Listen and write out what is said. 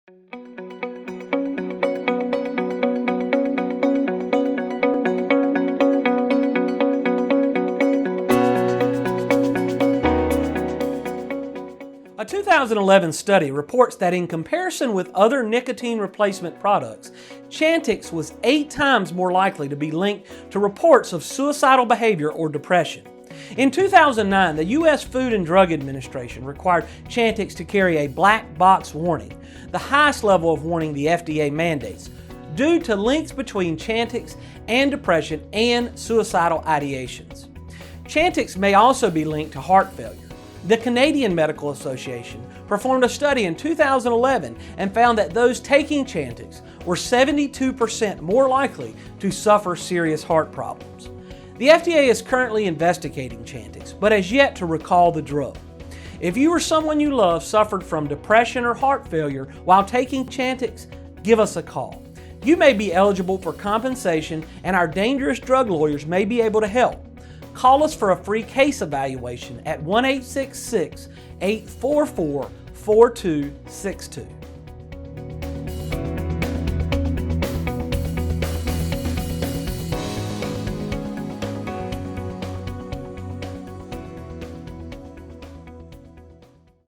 A 2011 study reports that in comparison with other nicotine replacement products, Chantix was 8 times more likely to be linked to reports of suicidal behavior or depression. In 2009, the U.S. Food and Drug Administration required Chantix to carry a black box warning, the highest level of warning the FDA mandates, due to links between Chantix and depression and suicidal ideations. Chantix may also be linked to heart failure. The Canadian Medical Association performed a study in 2011 and found that those taking Chantix were 72% more likely to suffer serious heart problems. The FDA is currently investigating Chantix, but has yet to recall the drug. If you or someone you love suffered from depression or heart failure while taking Chantix, give us a call. You may be eligible for compensation, and our dangerous drug lawyers may be able to help. Call us for a free case evaluation at 1-866-844-4262.